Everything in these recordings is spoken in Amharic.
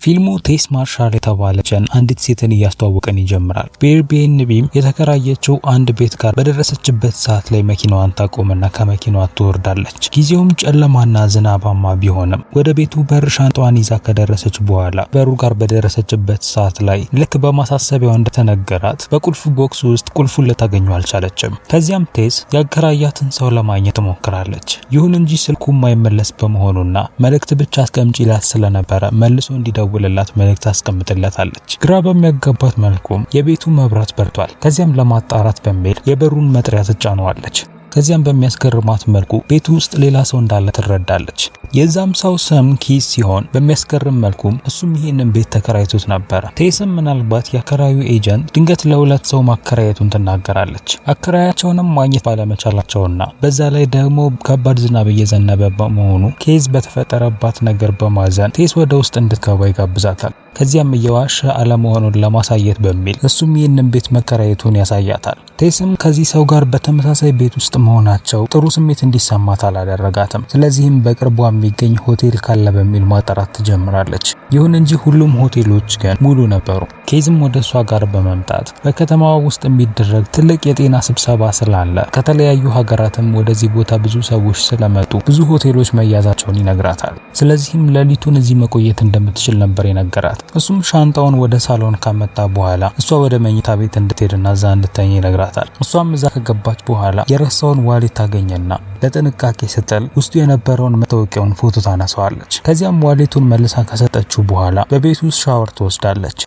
ፊልሙ ቴስ ማርሻል የተባለችን አንዲት ሴትን እያስተዋወቀን ይጀምራል። በኤርቢኤንቢም የተከራየችው አንድ ቤት ጋር በደረሰችበት ሰዓት ላይ መኪናዋን ታቆምና ከመኪናዋ ትወርዳለች። ጊዜውም ጨለማና ዝናባማ ቢሆንም ወደ ቤቱ በር ሻንጣዋን ይዛ ከደረሰች በኋላ በሩ ጋር በደረሰችበት ሰዓት ላይ ልክ በማሳሰቢያው እንደተነገራት በቁልፍ ቦክስ ውስጥ ቁልፉን ልታገኘው አልቻለችም። ከዚያም ቴስ ያከራያትን ሰው ለማግኘት ትሞክራለች። ይሁን እንጂ ስልኩ የማይመለስ በመሆኑና መልእክት ብቻ አስቀምጪላት ስለነበረ መልሶ እንዲደውልላት መልእክት አስቀምጥለታለች። ግራ በሚያጋባት መልኩም የቤቱ መብራት በርቷል። ከዚያም ለማጣራት በሚል የበሩን መጥሪያ ትጫነዋለች። ከዚያም በሚያስገርማት መልኩ ቤቱ ውስጥ ሌላ ሰው እንዳለ ትረዳለች። የዛም ሰው ስም ኪስ ሲሆን በሚያስገርም መልኩም እሱም ይሄንን ቤት ተከራይቶት ነበር። ቴስም ምናልባት የአከራዩ ኤጀንት ድንገት ለሁለት ሰው ማከራየቱን ትናገራለች። አከራያቸውንም ማግኘት ባለመቻላቸውና በዛ ላይ ደግሞ ከባድ ዝናብ እየዘነበ በመሆኑ ኬዝ በተፈጠረባት ነገር በማዘን ቴስ ወደ ውስጥ እንድትገባ ይጋብዛታል። ከዚያም እየዋሸ አለመሆኑን ለማሳየት በሚል እሱም ይህንን ቤት መከራየቱን ያሳያታል። ቴስም ከዚህ ሰው ጋር በተመሳሳይ ቤት ውስጥ መሆናቸው ጥሩ ስሜት እንዲሰማት አላደረጋትም። ስለዚህም በቅርቧ የሚገኝ ሆቴል ካለ በሚል ማጣራት ትጀምራለች። ይሁን እንጂ ሁሉም ሆቴሎች ግን ሙሉ ነበሩ። ኬዝም ወደ እሷ ጋር በመምጣት በከተማዋ ውስጥ የሚደረግ ትልቅ የጤና ስብሰባ ስላለ ከተለያዩ ሀገራትም ወደዚህ ቦታ ብዙ ሰዎች ስለመጡ ብዙ ሆቴሎች መያዛቸውን ይነግራታል። ስለዚህም ሌሊቱን እዚህ መቆየት እንደምትችል ነበር የነገራት። እሱም ሻንጣውን ወደ ሳሎን ካመጣ በኋላ እሷ ወደ መኝታ ቤት እንድትሄድና እዛ እንድትተኛ ይነግራታል። እሷም እዛ ከገባች በኋላ የረሳውን ዋሌት ታገኘና ለጥንቃቄ ስትል ውስጡ የነበረውን መታወቂያውን ፎቶ ታነሳዋለች። ከዚያም ዋሌቱን መልሳ ከሰጠችው በኋላ በቤቱ ውስጥ ሻወር ትወስዳለች።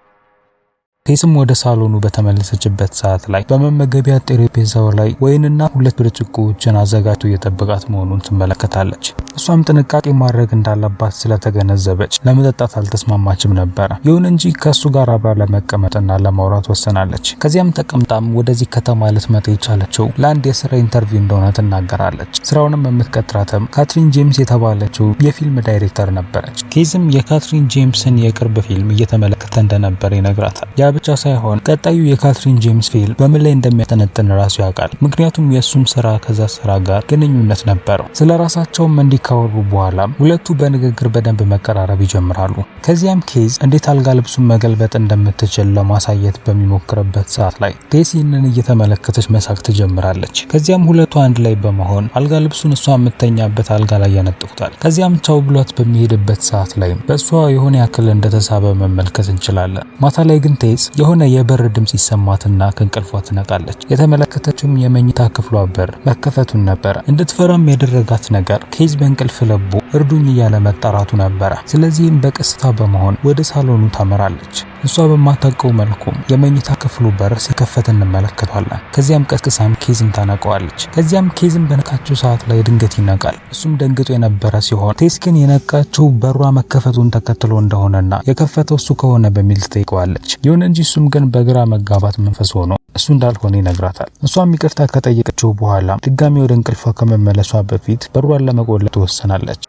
ቴስም ወደ ሳሎኑ በተመለሰችበት ሰዓት ላይ በመመገቢያ ጠረጴዛው ላይ ወይንና 2 ብርጭቆዎችን አዘጋጅቶ እየጠበቃት መሆኑን ትመለከታለች። እሷም ጥንቃቄ ማድረግ እንዳለባት ስለተገነዘበች ለመጠጣት አልተስማማችም ነበር። ይሁን እንጂ ከሱ ጋር አብራ ለመቀመጥና ለማውራት ወሰናለች። ከዚያም ተቀምጣም ወደዚህ ከተማ ልትመጣ የቻለችው ለአንድ የስራ ኢንተርቪው እንደሆነ ትናገራለች። ስራውንም የምትቀጥራትም ካትሪን ጄምስ የተባለችው የፊልም ዳይሬክተር ነበረች። ኬዝም የካትሪን ጄምስን የቅርብ ፊልም እየተመለከተ እንደነበር ይነግራታል። ብቻ ሳይሆን ቀጣዩ የካትሪን ጄምስ ፊልም በምን ላይ እንደሚያጠነጥን ራሱ ያውቃል። ምክንያቱም የሱም ስራ ከዛ ስራ ጋር ግንኙነት ነበረው። ስለራሳቸውም እንዲካወሩ በኋላ ሁለቱ በንግግር በደንብ መቀራረብ ይጀምራሉ። ከዚያም ኬዝ እንዴት አልጋ ልብሱን መገልበጥ እንደምትችል ለማሳየት በሚሞክርበት ሰዓት ላይ ቴስ ይህንን እየተመለከተች መሳቅ ትጀምራለች። ከዚያም ሁለቱ አንድ ላይ በመሆን አልጋ ልብሱን እሷ የምተኛበት አልጋ ላይ ያነጥፉታል። ከዚያም ቻው ብሏት በሚሄድበት ሰዓት ላይ በእሷ የሆነ ያክል እንደተሳበ መመልከት እንችላለን። ማታ ላይ ግን ቴስ የሆነ የበር ድምጽ ይሰማትና ከእንቅልፏ ትነቃለች። የተመለከተችውም የመኝታ ክፍሏ በር መከፈቱን ነበር። እንድትፈራም ያደረጋት ነገር ኬዝ በእንቅልፍ ለቦ እርዱኝ እያለ መጣራቱ ነበረ። ስለዚህም በቀስታ በመሆን ወደ ሳሎኑ ታመራለች። እሷ በማታውቀው መልኩም የመኝታ ክፍሉ በር ሲከፈት እንመለከታለን። ከዚያም ቀስቅሳም ኬዝን ታነቀዋለች። ከዚያም ኬዝን በነካችው ሰዓት ላይ ድንገት ይነቃል። እሱም ደንግጦ የነበረ ሲሆን ቴስ ግን የነቃችው በሯ መከፈቱን ተከትሎ እንደሆነና የከፈተው እሱ ከሆነ በሚል ትጠይቀዋለች። ይሁን እንጂ እሱም ግን በግራ መጋባት መንፈስ ሆኖ እሱ እንዳልሆነ ይነግራታል። እሷም ይቅርታ ከጠየቀችው በኋላ ድጋሚ ወደ እንቅልፏ ከመመለሷ በፊት በሯን ለመቆለፍ ትወሰናለች።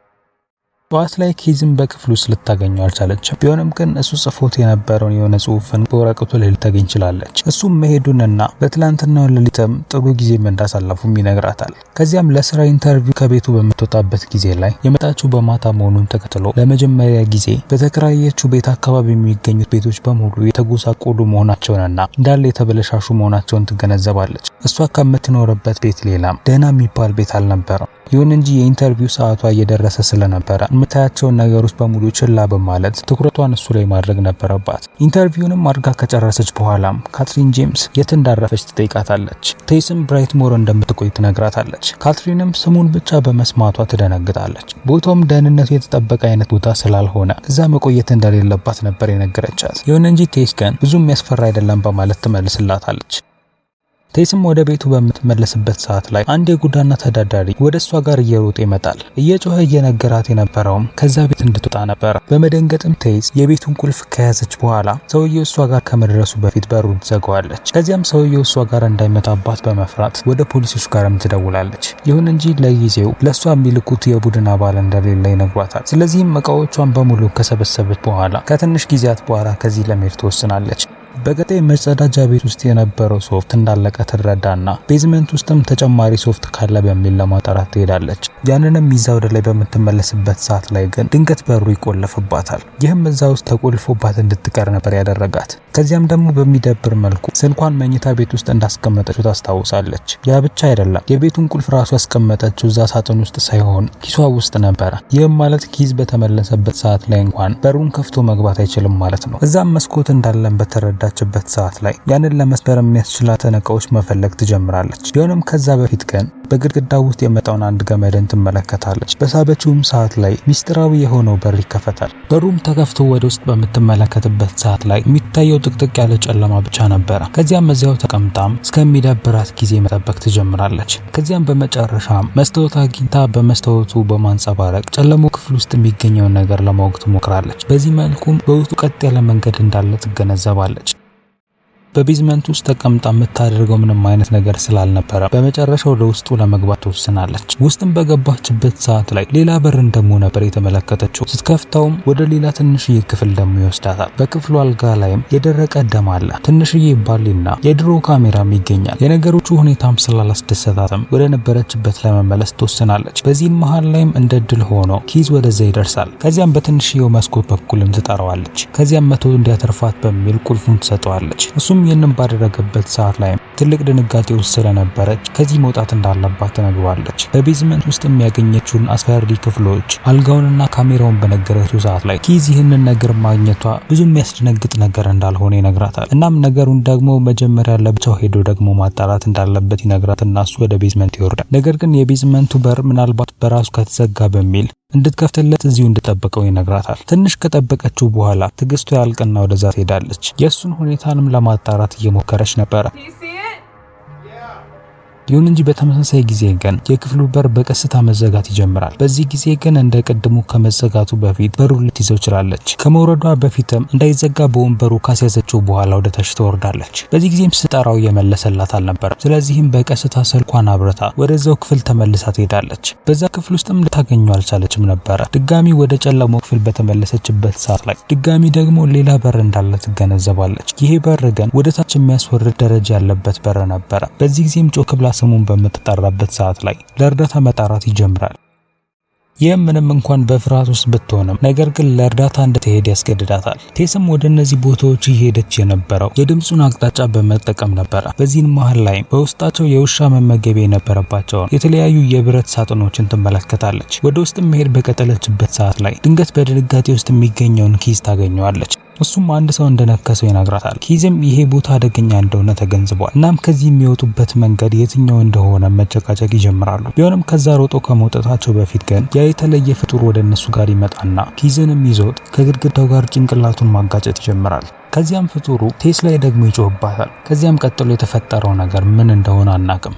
ጠዋት ላይ ኬዝን በክፍሉ ውስጥ ልታገኘው አልቻለችም። ቢሆንም ግን እሱ ጽፎት የነበረውን የሆነ ጽሑፍን በወረቀቱ ላይ ልታገኝ ችላለች። እሱም መሄዱንና በትላንትናው ሌሊትም ጥሩ ጊዜም እንዳሳለፉም ይነግራታል። ከዚያም ለስራ ኢንተርቪው ከቤቱ በምትወጣበት ጊዜ ላይ የመጣችው በማታ መሆኑን ተከትሎ ለመጀመሪያ ጊዜ በተከራየችው ቤት አካባቢ የሚገኙት ቤቶች በሙሉ የተጎሳቆሉ መሆናቸውንና እንዳለ የተበለሻሹ መሆናቸውን ትገነዘባለች። እሷ ከምትኖርበት ቤት ሌላም ደህና የሚባል ቤት አልነበረም። ይሁን እንጂ የኢንተርቪው ሰዓቷ እየደረሰ ስለነበረ የምታያቸውን ነገሮች በሙሉ ችላ በማለት ትኩረቷን እሱ ላይ ማድረግ ነበረባት። ኢንተርቪውንም አድርጋ ከጨረሰች በኋላም ካትሪን ጄምስ የት እንዳረፈች ትጠይቃታለች። ቴስም ብራይትሞር እንደምትቆይ ትነግራታለች። ካትሪንም ስሙን ብቻ በመስማቷ ትደነግጣለች። ቦታውም ደህንነቱ የተጠበቀ አይነት ቦታ ስላልሆነ እዛ መቆየት እንደሌለባት ነበር የነገረቻት። ይሁን እንጂ ቴስ ግን ብዙም የሚያስፈራ አይደለም በማለት ትመልስላታለች። ቴስም ወደ ቤቱ በምትመለስበት ሰዓት ላይ አንድ የጎዳና ተዳዳሪ ወደ እሷ ጋር እየሮጠ ይመጣል። እየጮኸ እየነገራት የነበረውም ከዛ ቤት እንድትወጣ ነበር። በመደንገጥም ቴስ የቤቱን ቁልፍ ከያዘች በኋላ ሰውየው እሷ ጋር ከመድረሱ በፊት በሩን ትዘጋዋለች። ከዚያም ሰውየው እሷ ጋር እንዳይመጣባት በመፍራት ወደ ፖሊሶች ጋርም ትደውላለች። ይሁን እንጂ ለጊዜው ለእሷ የሚልኩት የቡድን አባል እንደሌለ ይነግሯታል። ስለዚህም እቃዎቿን በሙሉ ከሰበሰበች በኋላ ከትንሽ ጊዜያት በኋላ ከዚህ ለመሄድ ትወስናለች። በቀጣይ መጸዳጃ ቤት ውስጥ የነበረው ሶፍት እንዳለቀ ትረዳና ቤዝመንት ውስጥም ተጨማሪ ሶፍት ካለ በሚል ለማጣራት ትሄዳለች። ያንንም ይዛ ወደ ላይ በምትመለስበት ሰዓት ላይ ግን ድንገት በሩ ይቆለፍባታል። ይህም እዛ ውስጥ ተቆልፎባት እንድትቀር ነበር ያደረጋት። ከዚያም ደግሞ በሚደብር መልኩ ስልኳን መኝታ ቤት ውስጥ እንዳስቀመጠችው ታስታውሳለች። ያ ብቻ አይደለም፣ የቤቱን ቁልፍ ራሱ ያስቀመጠችው እዛ ሳጥን ውስጥ ሳይሆን ኪሷ ውስጥ ነበረ። ይህም ማለት ኪስ በተመለሰበት ሰዓት ላይ እንኳን በሩን ከፍቶ መግባት አይችልም ማለት ነው። እዛም መስኮት እንዳለን በተረዳችበት ሰዓት ላይ ያንን ለመስበር የሚያስችላትን እቃዎች መፈለግ ትጀምራለች። ቢሆንም ከዛ በፊት ግን በግድግዳው ውስጥ የመጣውን አንድ ገመድን ትመለከታለች። በሳበችውም ሰዓት ላይ ሚስጥራዊ የሆነው በር ይከፈታል። በሩም ተከፍቶ ወደ ውስጥ በምትመለከትበት ሰዓት ላይ የሚታየው ጥቅጥቅ ያለ ጨለማ ብቻ ነበረ። ከዚያም እዚያው ተቀምጣም እስከሚደብራት ጊዜ መጠበቅ ትጀምራለች። ከዚያም በመጨረሻም መስታወት አግኝታ በመስታወቱ በማንጸባረቅ ጨለማው ክፍል ውስጥ የሚገኘውን ነገር ለማወቅ ትሞክራለች። በዚህ መልኩም በውስጡ ቀጥ ያለ መንገድ እንዳለ ትገነዘባለች። በቤዝመንት ውስጥ ተቀምጣ የምታደርገው ምንም አይነት ነገር ስላልነበረ በመጨረሻው ወደ ውስጡ ለመግባት ትወስናለች። ውስጥም በገባችበት ሰዓት ላይ ሌላ በር ደግሞ ነበር የተመለከተችው። ስትከፍተውም ወደ ሌላ ትንሽዬ ክፍል ደግሞ ይወስዳታል። በክፍሉ አልጋ ላይም የደረቀ ደም አለ። ትንሽዬ ባሊና የድሮ ካሜራም ይገኛል። የነገሮቹ ሁኔታም ስላላስደሰታትም ወደ ነበረችበት ለመመለስ ትወስናለች። በዚህም መሃል ላይም እንደ ድል ሆኖ ኪዝ ወደዛ ይደርሳል። ከዚያም በትንሽዬው መስኮት በኩልም ትጠራዋለች። ከዚያም መቶ እንዲያተርፋት በሚል ቁልፉን ትሰጠዋለች። እሱም ይህንን ባደረገበት ሰዓት ላይ ትልቅ ድንጋጤ ውስጥ ስለነበረች ከዚህ መውጣት እንዳለባት ትነግረዋለች። በቤዝመንት ውስጥ የሚያገኘችውን አስፈሪ ክፍሎች፣ አልጋውንና ካሜራውን በነገረችው ሰዓት ላይ ኪዝ ይህንን ነገር ማግኘቷ ብዙ የሚያስደነግጥ ነገር እንዳልሆነ ይነግራታል። እናም ነገሩን ደግሞ መጀመሪያ ለብቻው ሄዶ ደግሞ ማጣራት እንዳለበት ይነግራትና እሱ ወደ ቤዝመንት ይወርዳል። ነገር ግን የቤዝመንቱ በር ምናልባት በራሱ ከተዘጋ በሚል እንድትከፍትለት እዚሁ እንድጠብቀው ይነግራታል። ትንሽ ከጠበቀችው በኋላ ትግስቱ ያልቅና ወደዛ ትሄዳለች። የእሱን ሁኔታንም ለማጣራት እየሞከረች ነበረ። ይሁን እንጂ በተመሳሳይ ጊዜ ግን የክፍሉ በር በቀስታ መዘጋት ይጀምራል። በዚህ ጊዜ ግን እንደ ቀድሞ ከመዘጋቱ በፊት በሩ ልትይዘው ችላለች። ከመውረዷ በፊትም እንዳይዘጋ በወንበሩ ካስያዘችው በኋላ ወደ ታች ትወርዳለች። በዚህ ጊዜም ስጠራው እየመለሰላት አልነበረም። ስለዚህም በቀስታ ስልኳን አብርታ ወደዛው ክፍል ተመልሳ ትሄዳለች። በዛ ክፍል ውስጥም ልታገኘው አልቻለችም ነበረ። ድጋሚ ወደ ጨለማው ክፍል በተመለሰችበት ሰዓት ላይ ድጋሚ ደግሞ ሌላ በር እንዳለ ትገነዘባለች። ይሄ በር ግን ወደ ታች የሚያስወርድ ደረጃ ያለበት በር ነበረ። በዚህ ጊዜም ጮክ ብላ ስሙን በምትጠራበት ሰዓት ላይ ለእርዳታ መጣራት ይጀምራል። ይህም ምንም እንኳን በፍርሃት ውስጥ ብትሆንም ነገር ግን ለእርዳታ እንድትሄድ ያስገድዳታል። ቴስም ወደ እነዚህ ቦታዎች እየሄደች የነበረው የድምጹን አቅጣጫ በመጠቀም ነበረ። በዚህን መሃል ላይ በውስጣቸው የውሻ መመገቢያ የነበረባቸውን የተለያዩ የብረት ሳጥኖችን ትመለከታለች። ወደ ውስጥ መሄድ በቀጠለችበት ሰዓት ላይ ድንገት በድንጋጤ ውስጥ የሚገኘውን ኪዝ ታገኘዋለች። እሱም አንድ ሰው እንደነከሰው ይነግራታል። ኪዝም ይሄ ቦታ አደገኛ እንደሆነ ተገንዝቧል። እናም ከዚህ የሚወጡበት መንገድ የትኛው እንደሆነ መጨቃጨቅ ይጀምራሉ። ቢሆንም ከዛ ሮጦ ከመውጣታቸው በፊት ግን ያ የተለየ ፍጡር ወደ እነሱ ጋር ይመጣና ኪዝንም ይዞት ከግድግዳው ጋር ጭንቅላቱን ማጋጨት ይጀምራል። ከዚያም ፍጡሩ ቴስ ላይ ደግሞ ይጮህባታል። ከዚያም ቀጥሎ የተፈጠረው ነገር ምን እንደሆነ አናቅም።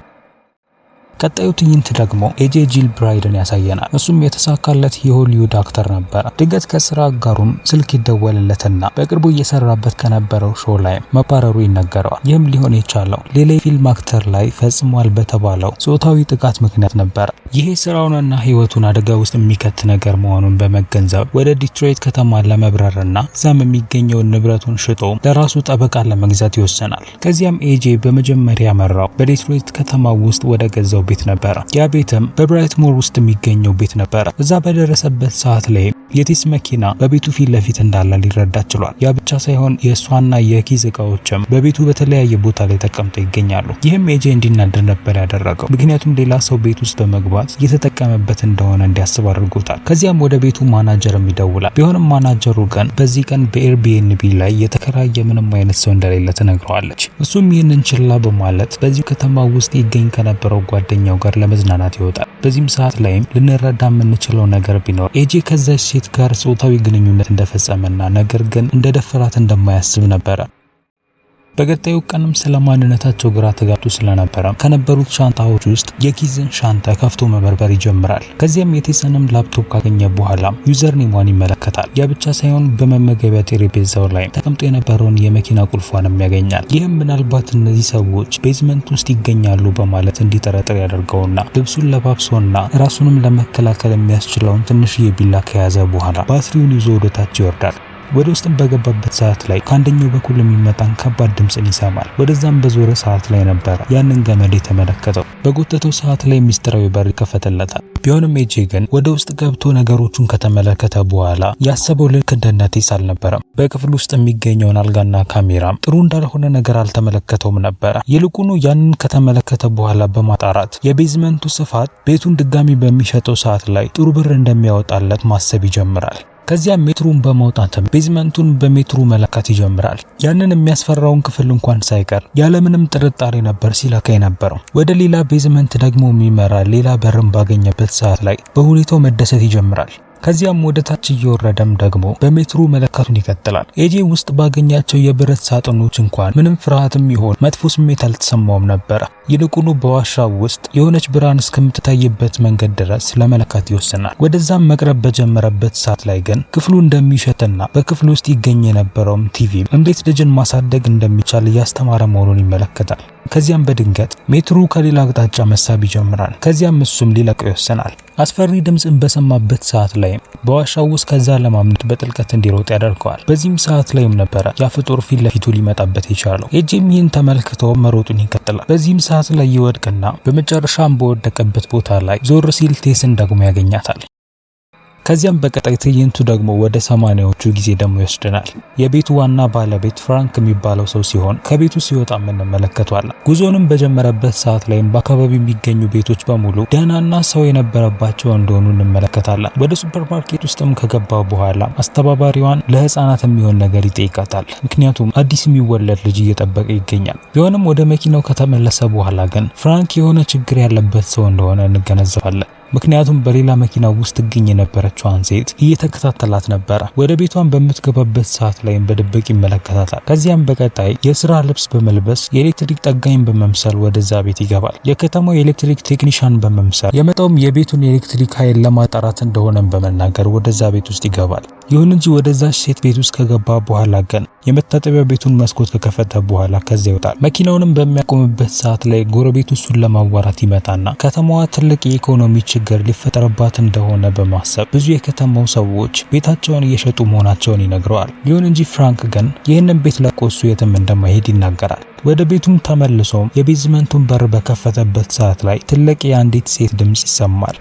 ቀጣዩ ትዕይንት ደግሞ ኤጄ ጂል ብራይድን ያሳየናል። እሱም የተሳካለት የሆሊውድ አክተር ነበረ። ድንገት ከስራ አጋሩም ስልክ ይደወልለትና በቅርቡ እየሰራበት ከነበረው ሾው ላይ መባረሩ ይነገረዋል። ይህም ሊሆን የቻለው ሌላ የፊልም አክተር ላይ ፈጽሟል በተባለው ጾታዊ ጥቃት ምክንያት ነበረ። ይሄ ስራውንና ህይወቱን አደጋ ውስጥ የሚከት ነገር መሆኑን በመገንዘብ ወደ ዲትሮይት ከተማ ለመብረርና እዛም የሚገኘውን ንብረቱን ሽጦ ለራሱ ጠበቃ ለመግዛት ይወሰናል። ከዚያም ኤጄ በመጀመሪያ ያመራው በዲትሮይት ከተማ ውስጥ ወደ ገዛው ቤት ነበረ። ያ ቤትም በብራይትሞር ውስጥ የሚገኘው ቤት ነበረ። እዛ በደረሰበት ሰዓት ላይ የቴስ መኪና በቤቱ ፊት ለፊት እንዳለ ሊረዳ ችሏል። ያ ብቻ ሳይሆን የእሷና የኪዝ እቃዎችም በቤቱ በተለያየ ቦታ ላይ ተቀምጠው ይገኛሉ። ይህም ኤጄ እንዲናደድ ነበር ያደረገው። ምክንያቱም ሌላ ሰው ቤት ውስጥ በመግባት እየተጠቀመበት እንደሆነ እንዲያስብ አድርጎታል። ከዚያም ወደ ቤቱ ማናጀርም ይደውላል። ቢሆንም ማናጀሩ ግን በዚህ ቀን በኤርቢኤንቢ ላይ የተከራየ ምንም አይነት ሰው እንደሌለ ትነግረዋለች። እሱም ይህንን ችላ በማለት በዚሁ ከተማ ውስጥ ይገኝ ከነበረው ጓደኛው ጋር ለመዝናናት ይወጣል። በዚህም ሰዓት ላይም ልንረዳ የምንችለው ነገር ቢኖር ኤጄ ከዛች ሴት ጋር ጾታዊ ግንኙነት እንደፈጸመና ነገር ግን እንደደፈራት እንደማያስብ ነበረ። በቀጣዩ ቀንም ስለማንነታቸው ግራ ተጋብቶ ስለነበረ ከነበሩት ሻንጣዎች ውስጥ የኪዝን ሻንጣ ከፍቶ መበርበር ይጀምራል። ከዚያም የቴስንም ላፕቶፕ ካገኘ በኋላ ዩዘር ኔሟን ይመለከታል። ያ ብቻ ሳይሆን በመመገቢያ ጠረጴዛው ላይ ተቀምጦ የነበረውን የመኪና ቁልፏንም ያገኛል። ይህም ምናልባት እነዚህ ሰዎች ቤዝመንት ውስጥ ይገኛሉ በማለት እንዲጠረጥር ያደርገውና ልብሱን ለባብሶና ራሱንም ለመከላከል የሚያስችለውን ትንሽዬ ቢላ ከያዘ በኋላ ባትሪውን ይዞ ወደታች ይወርዳል። ወደ ውስጥም በገባበት ሰዓት ላይ ከአንደኛው በኩል የሚመጣን ከባድ ድምጽን ይሰማል። ወደዛም በዞረ ሰዓት ላይ ነበር ያንን ገመድ የተመለከተው። በጎተተው ሰዓት ላይ ሚስጥራዊ በር ይከፈትለታል። ቢሆንም ኤጄ ግን ወደ ውስጥ ገብቶ ነገሮቹን ከተመለከተ በኋላ ያሰበው ልክ እንደ ቴስ አልነበረም። በክፍል ውስጥ የሚገኘውን አልጋና ካሜራም ጥሩ እንዳልሆነ ነገር አልተመለከተውም ነበር። ይልቁኑ ያንን ከተመለከተ በኋላ በማጣራት የቤዝመንቱ ስፋት ቤቱን ድጋሚ በሚሸጠው ሰዓት ላይ ጥሩ ብር እንደሚያወጣለት ማሰብ ይጀምራል። ከዚያ ሜትሩን በማውጣትም ቤዝመንቱን በሜትሩ መለካት ይጀምራል። ያንን የሚያስፈራውን ክፍል እንኳን ሳይቀር ያለምንም ጥርጣሬ ነበር ሲለካ የነበረው። ወደ ሌላ ቤዝመንት ደግሞ የሚመራ ሌላ በርን ባገኘበት ሰዓት ላይ በሁኔታው መደሰት ይጀምራል። ከዚያም ወደ ታች እየወረደም ደግሞ በሜትሩ መለካቱን ይቀጥላል። ኤጄ ውስጥ ባገኛቸው የብረት ሳጥኖች እንኳን ምንም ፍርሃትም ይሆን መጥፎ ስሜት አልተሰማውም ነበር። ይልቁኑ በዋሻው ውስጥ የሆነች ብርሃን እስከምትታይበት መንገድ ድረስ ለመለካት ይወስናል። ወደዛም መቅረብ በጀመረበት ሰዓት ላይ ግን ክፍሉ እንደሚሸትና በክፍሉ ውስጥ ይገኝ የነበረውም ቲቪ እንዴት ልጅን ማሳደግ እንደሚቻል እያስተማረ መሆኑን ይመለከታል። ከዚያም በድንገት ሜትሩ ከሌላ አቅጣጫ መሳብ ይጀምራል። ከዚያም እሱም ሊለቀው ይወስናል። አስፈሪ ድምጽን በሰማበት ሰዓት ላይ በዋሻው ውስጥ ከዛ ለማምለጥ በጥልቀት እንዲሮጥ ያደርገዋል። በዚህም ሰዓት ላይም ነበር ያ ፍጡር ፊት ለፊቱ ሊመጣበት የቻለው። ኤጄም ይህን ተመልክቶ መሮጡን ይቀጥላል። በዚህም ሰዓት ላይ ይወድቅና በመጨረሻም በወደቀበት ቦታ ላይ ዞር ሲል ቴስን ደግሞ ያገኛታል። ከዚያም በቀጣይ ትዕይንቱ ደግሞ ወደ 80ዎቹ ጊዜ ደግሞ ይወስደናል። የቤቱ ዋና ባለቤት ፍራንክ የሚባለው ሰው ሲሆን ከቤቱ ሲወጣ እንመለከተዋለን። ጉዞንም በጀመረበት ሰዓት ላይም በአካባቢው የሚገኙ ቤቶች በሙሉ ደህናና ሰው የነበረባቸው እንደሆኑ እንመለከታለን። ወደ ሱፐርማርኬት ውስጥም ከገባ በኋላ አስተባባሪዋን ለህፃናት የሚሆን ነገር ይጠይቃታል። ምክንያቱም አዲስ የሚወለድ ልጅ እየጠበቀ ይገኛል። ቢሆንም ወደ መኪናው ከተመለሰ በኋላ ግን ፍራንክ የሆነ ችግር ያለበት ሰው እንደሆነ እንገነዘባለን። ምክንያቱም በሌላ መኪና ውስጥ ትገኝ የነበረችዋን ሴት እየተከታተላት ነበር። ወደ ቤቷን በምትገባበት ሰዓት ላይ በድብቅ ይመለከታታል። ከዚያም በቀጣይ የስራ ልብስ በመልበስ የኤሌክትሪክ ጠጋኝ በመምሰል ወደዛ ቤት ይገባል። የከተማው የኤሌክትሪክ ቴክኒሻን በመምሰል የመጣውም የቤቱን የኤሌክትሪክ ኃይል ለማጣራት እንደሆነ በመናገር ወደዛ ቤት ውስጥ ይገባል። ይሁን እንጂ ወደዛች ሴት ቤት ውስጥ ከገባ በኋላ ግን የመታጠቢያ ቤቱን መስኮት ከከፈተ በኋላ ከዚያ ይወጣል። መኪናውንም በሚያቆምበት ሰዓት ላይ ጎረቤቱ እሱን ለማዋራት ይመጣና ከተማዋ ትልቅ የኢኮኖሚ ችግር ሊፈጠርባት እንደሆነ በማሰብ ብዙ የከተማው ሰዎች ቤታቸውን እየሸጡ መሆናቸውን ይነግረዋል። ይሁን እንጂ ፍራንክ ግን ይህንን ቤት ለቆ እሱ የትም እንደማይሄድ ይናገራል። ወደ ቤቱም ተመልሶም የቤዝመንቱን በር በከፈተበት ሰዓት ላይ ትልቅ የአንዲት ሴት ድምጽ ይሰማል።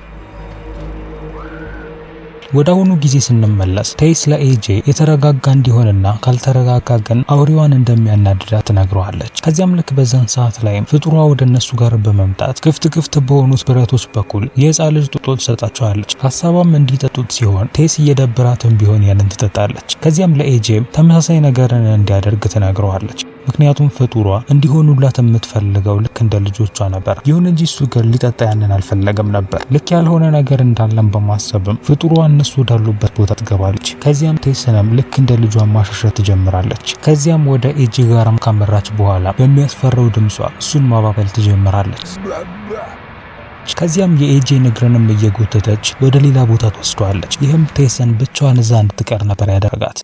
ወደ አሁኑ ጊዜ ስንመለስ ቴስ ለኤጄ የተረጋጋ እንዲሆንና ካልተረጋጋ ግን አውሬዋን እንደሚያናድዳት ትነግረዋለች። ከዚያም ልክ በዛን ሰዓት ላይም ፍጡሯ ወደ እነሱ ጋር በመምጣት ክፍት በሆኑት ብረቶች በኩል የህፃን ልጅ ጡጦ ትሰጣቸዋለች። ሀሳቧም እንዲጠጡት ሲሆን ቴስ እየደበራትም ቢሆን ያንን ትጠጣለች። ከዚያም ለኤጄም ተመሳሳይ ነገርን እንዲያደርግ ትነግረዋለች። ምክንያቱም ፍጡሯ እንዲሆኑላት የምትፈልገው ልክ እንደ ልጆቿ ነበር። ይሁን እንጂ እሱ ግን ሊጠጣ ያንን አልፈለገም ነበር። ልክ ያልሆነ ነገር እንዳለን በማሰብም ፍጡሯ እነሱ ወዳሉበት ቦታ ትገባለች። ከዚያም ቴስንም ልክ እንደ ልጇ ማሻሸት ትጀምራለች። ከዚያም ወደ ኤጄ ጋርም ካመራች በኋላ በሚያስፈራው ድምጿ እሱን ማባበል ትጀምራለች። ከዚያም የኤጄ እግርንም እየጎተተች ወደ ሌላ ቦታ ትወስደዋለች። ይህም ቴስን ብቻዋን እዛ እንድትቀር ነበር ያደረጋት።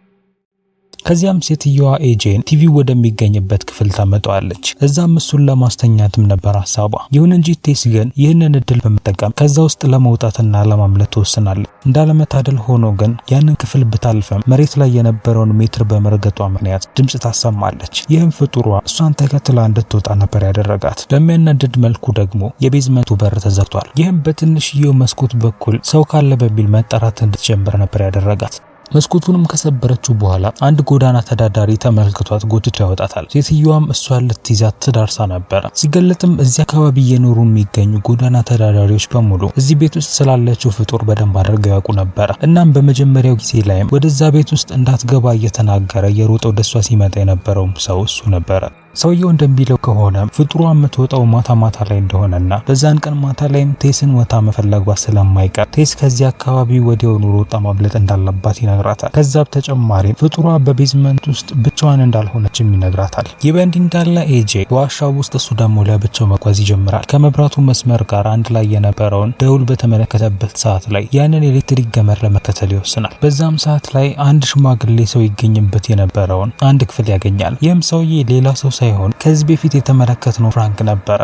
ከዚያም ሴትየዋ ኤጄን ቲቪ ወደሚገኝበት ክፍል ታመጣዋለች። እዛም እሱን ለማስተኛትም ነበር ሐሳቧ። ይሁን እንጂ ቴስ ግን ይህንን እድል በመጠቀም ከዛ ውስጥ ለመውጣትና ለማምለጥ ትወስናለች። እንዳለመታደል ሆኖ ግን ያንን ክፍል ብታልፈም መሬት ላይ የነበረውን ሜትር በመርገጧ ምክንያት ድምጽ ታሰማለች። ይህም ፍጡሯ እሷን ተከትላ እንድትወጣ ነበር ያደረጋት። በሚያናድድ መልኩ ደግሞ የቤዝመንቱ በር ተዘግቷል። ይህም በትንሽዬው መስኮት በኩል ሰው ካለ በሚል መጠራት እንድትጀምር ነበር ያደረጋት። መስኮቱንም ከሰበረችው በኋላ አንድ ጎዳና ተዳዳሪ ተመልክቷት ጎትቶ ያወጣታል። ሴትዮዋም እሷን ልትይዛት ትዳርሳ ነበር። ሲገለጥም እዚህ አካባቢ እየኖሩ የሚገኙ ጎዳና ተዳዳሪዎች በሙሉ እዚህ ቤት ውስጥ ስላለችው ፍጡር በደንብ አድርገው ያውቁ ነበር። እናም በመጀመሪያው ጊዜ ላይም ወደዛ ቤት ውስጥ እንዳትገባ እየተናገረ የሮጠው ደሷ ሲመጣ የነበረው ሰው እሱ ነበረ። ሰውየው እንደሚለው ከሆነ ፍጡሯ የምትወጣው ማታ ላይ እንደሆነና በዛን ቀን ማታ ላይም ቴስን ወታ መፈለጓ ስለማይቀር ቴስ ከዚህ አካባቢ ወዲያውኑ ሮጣ ማምለጥ እንዳለባት ይነግራታል። ከዛ በተጨማሪ ፍጡሯ በቤዝመንት ውስጥ ብቻዋን እንዳልሆነችም ይነግራታል። ይህ በእንዲህ እንዳለ ኤጄ በዋሻው ውስጥ እሱ ደግሞ ለብቻው መጓዝ ይጀምራል። ከመብራቱ መስመር ጋር አንድ ላይ የነበረውን ደውል በተመለከተበት ሰዓት ላይ ያንን ኤሌክትሪክ ገመድ ለመከተል ይወስናል። በዛም ሰዓት ላይ አንድ ሽማግሌ ሰው ይገኝበት የነበረውን አንድ ክፍል ያገኛል። ይህም ሰውዬ ሌላ ሰው ሳይሆን ከዚህ በፊት የተመለከትነው ፍራንክ ነበረ።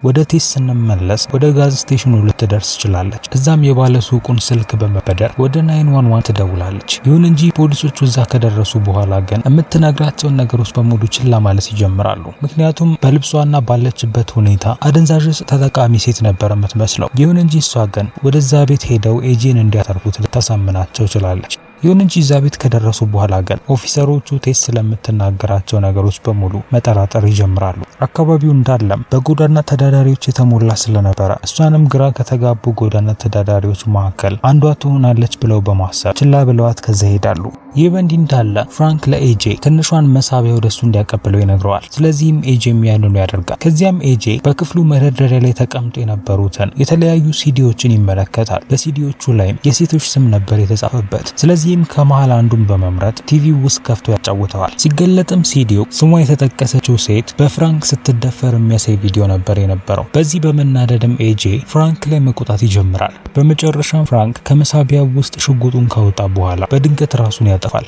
ወደ ቴስ ስንመለስ ወደ ጋዝ ስቴሽኑ ልትደርስ ችላለች። እዛም የባለሱቁን ስልክ በመበደር ወደ 911 ትደውላለች። ይሁን እንጂ ፖሊሶቹ እዛ ከደረሱ በኋላ ግን የምትነግራቸውን ነገሮች በሙሉ ችላ ማለት ይጀምራሉ። ምክንያቱም በልብሷና ባለችበት ሁኔታ አደንዛዥ ተጠቃሚ ሴት ነበር የምትመስለው። ይሁን እንጂ እሷ ግን ወደዛ ቤት ሄደው ኤጄን እንዲያተርፉት ልታሳምናቸው ችላለች። ይሁን እንጂ እዛ ቤት ከደረሱ በኋላ ግን ኦፊሰሮቹ ቴስ ስለምትናገራቸው ነገሮች በሙሉ መጠራጠር ይጀምራሉ። አካባቢው እንዳለም በጎዳና ተዳዳሪዎች የተሞላ ስለነበረ እሷንም ግራ ከተጋቡ ጎዳና ተዳዳሪዎች መካከል አንዷ ትሆናለች ብለው በማሰብ ችላ ብለዋት ከዛ ሄዳሉ። ይህ በእንዲህ እንዳለ ፍራንክ ለኤጄ ትንሿን መሳቢያ ወደሱ እንዲያቀብለው ይነግረዋል። ስለዚህም ኤጄ የሚያንኑ ያደርጋል። ከዚያም ኤጄ በክፍሉ መደርደሪያ ላይ ተቀምጦ የነበሩትን የተለያዩ ሲዲዎችን ይመለከታል። በሲዲዎቹ ላይም የሴቶች ስም ነበር የተጻፈበት። ስለዚህም ከመሃል አንዱን በመምረጥ ቲቪው ውስጥ ከፍቶ ያጫውተዋል። ሲገለጥም ሲዲው ስሟ የተጠቀሰችው ሴት በፍራንክ ስትደፈር የሚያሳይ ቪዲዮ ነበር የነበረው። በዚህ በመናደድም ኤጄ ፍራንክ ላይ መቆጣት ይጀምራል። በመጨረሻም ፍራንክ ከመሳቢያው ውስጥ ሽጉጡን ካወጣ በኋላ በድንገት ራሱን ያጠፋል።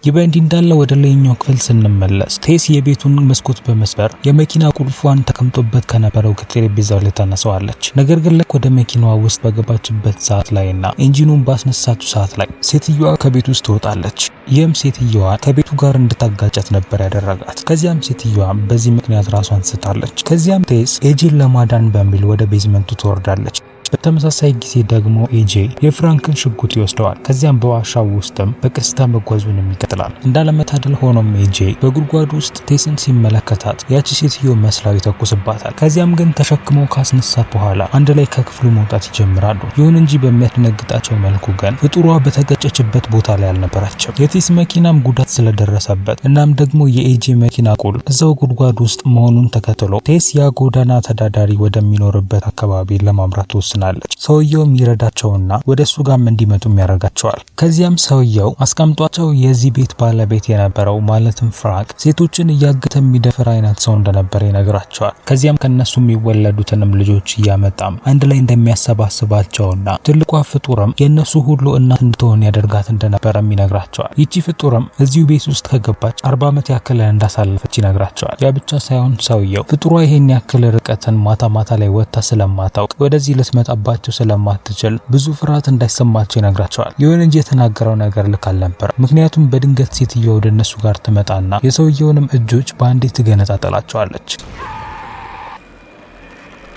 ይህ በእንዲህ እንዳለ ወደ ላይኛው ክፍል ስንመለስ ቴስ የቤቱን መስኮት በመስበር የመኪና ቁልፏን ተቀምጦበት ከነበረው ከጠረጴዛው ላይ ታነሳዋለች። ነገር ግን ልክ ወደ መኪናዋ ውስጥ በገባችበት ሰዓት ላይና ኢንጂኑን ባስነሳችው ሰዓት ላይ ሴትዮዋ ከቤት ውስጥ ትወጣለች። ይህም ሴትዮዋ ከቤቱ ጋር እንድታጋጫት ነበር ያደረጋት። ከዚያም ሴትዮዋ በዚህ ምክንያት ራሷን ስታለች። ከዚያም ቴስ ኤጄን ለማዳን በሚል ወደ ቤዝመንቱ ትወርዳለች። በተመሳሳይ ጊዜ ደግሞ ኤጄ የፍራንክን ሽጉጥ ይወስደዋል። ከዚያም በዋሻው ውስጥም በቀስታ መጓዙን ይቀጥላል። እንዳለመታደል ሆኖም ኤጄ በጉድጓዱ ውስጥ ቴስን ሲመለከታት ያቺ ሴትዮ መስላው ይተኩስባታል። ከዚያም ግን ተሸክመው ካስነሳት በኋላ አንድ ላይ ከክፍሉ መውጣት ይጀምራሉ። ይሁን እንጂ በሚያስደነግጣቸው መልኩ ግን ፍጡሯ በተገጨችበት ቦታ ላይ አልነበረችም። የቴስ መኪናም ጉዳት ስለደረሰበት እናም ደግሞ የኤጄ መኪና ቁልፍ እዛው ጉድጓዱ ውስጥ መሆኑን ተከትሎ ቴስ ያ ጎዳና ተዳዳሪ ወደሚኖርበት አካባቢ ለማምራት ተወስናለች። ሰውየውም ይረዳቸውና ወደሱ ጋር እንዲመጡ ያደርጋቸዋል። ከዚያም ሰውየው አስቀምጧቸው የዚህ ቤት ባለቤት የነበረው ማለትም ፍራንክ ሴቶችን እያገተ የሚደፍር አይነት ሰው እንደነበረ ይነግራቸዋል። ከዚያም ከነሱ የሚወለዱትንም ልጆች እያመጣም አንድ ላይ እንደሚያሰባስባቸውና ትልቋ ፍጡርም የነሱ ሁሉ እናት እንድትሆን ያደርጋት እንደነበረም ይነግራቸዋል። ይቺ ፍጡርም እዚሁ ቤት ውስጥ ከገባች 40 ዓመት ያክል እንዳሳለፈች ይነግራቸዋል። ያ ብቻ ሳይሆን ሰውየው ፍጡሯ ይሄን ያክል ርቀትን ማታ ማታ ላይ ወጥታ ስለማታውቅ ወደዚህ ልትመጣባቸው ስለማትችል ብዙ ፍርሃት እንዳይሰማቸው ይነግራቸዋል። ይሁን እንጂ የተናገረው ነገር ልክ አልነበረ። ምክንያቱም በድንገት ሴትዮዋ ወደ እነሱ ጋር ትመጣና የሰውየውንም እጆች በአንዴ ትገነጣጠላቸዋለች።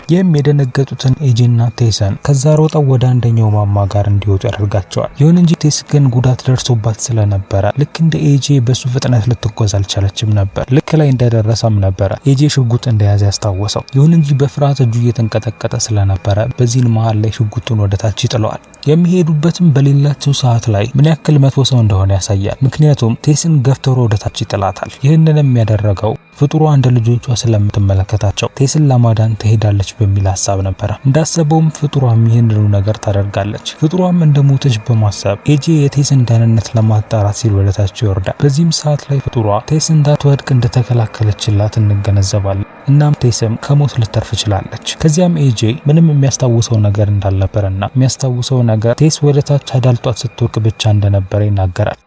ይህም የደነገጡትን ኤጄና ቴስን ከዛ ሮጠው ወደ አንደኛው ማማ ጋር እንዲወጡ ያደርጋቸዋል። ይሁን እንጂ ቴስ ግን ጉዳት ደርሶባት ስለነበረ ልክ እንደ ኤጄ በሱ ፍጥነት ልትጓዝ አልቻለችም ነበር። ልክ ላይ እንደደረሰም ነበረ ኤጄ ሽጉጥ እንደያዘ ያስታወሰው። ይሁን እንጂ በፍርሃት እጁ እየተንቀጠቀጠ ስለነበረ በዚህን መሃል ላይ ሽጉጡን ወደ ታች ይጥለዋል። የሚሄዱበትም በሌላቸው ሰዓት ላይ ምን ያክል መጥፎ ሰው እንደሆነ ያሳያል። ምክንያቱም ቴስን ገፍትሮ ወደ ታች ይጥላታል። ይህንንም ያደረገው ፍጡሯ እንደ ልጆቿ ስለምትመለከታቸው ቴስን ለማዳን ትሄዳለች በሚል ሐሳብ ነበር። እንዳሰበውም ፍጡሯም ይህንኑ ነገር ታደርጋለች። ፍጡሯም እንደሞተች በማሰብ ኤጄ የቴስን ደህንነት ለማጣራት ሲል ወደ ታች ይወርዳል። በዚህም ሰዓት ላይ ፍጡሯ ቴስ እንዳትወድቅ እንደተከላከለችላት እንገነዘባለን። እናም ቴስም ከሞት ልትተርፍ ችላለች። ከዚያም ኤጄ ምንም የሚያስታውሰው ነገር እንዳልነበረና የሚያስታውሰው ነገር ቴስ ወደ ታች አዳልጧት ስትወድቅ ብቻ እንደነበረ ይናገራል።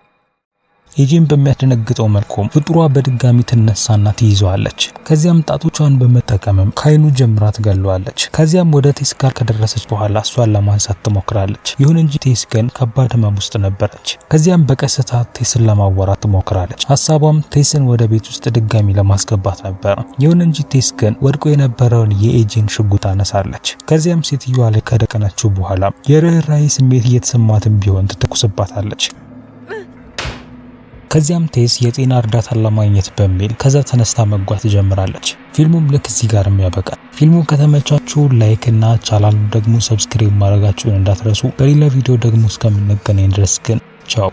ኤጄን በሚያስደነግጠው መልኩም ፍጡሯ በድጋሚ ትነሳና ትይዘዋለች። ከዚያም ጣቶቿን በመጠቀምም ከአይኑ ጀምራ ትገለዋለች። ከዚያም ወደ ቴስ ጋር ከደረሰች በኋላ እሷን ለማንሳት ትሞክራለች። ይሁን እንጂ ቴስ ግን ከባድ ህመም ውስጥ ነበረች። ከዚያም በቀስታ ቴስን ለማዋራት ትሞክራለች። ሀሳቧም ቴስን ወደ ቤት ውስጥ ድጋሚ ለማስገባት ነበር። ይሁን እንጂ ቴስ ግን ወድቆ የነበረውን የኤጄን ሽጉጥ አነሳለች። ከዚያም ሴትዮዋ ላይ ከደቀነችው በኋላ የርህራሄ ስሜት እየተሰማትም ቢሆን ትተኩስባታለች። ከዚያም ቴስ የጤና እርዳታ ለማግኘት በሚል ከዛ ተነስታ መጓዝ ትጀምራለች። ፊልሙም ልክ እዚህ ጋር ያበቃል። ፊልሙ ከተመቻችሁ ላይክ እና ቻናሉ ደግሞ ሰብስክራይብ ማድረጋችሁን እንዳትረሱ። በሌላ ቪዲዮ ደግሞ እስከምንገናኝ ድረስ ግን ቻው።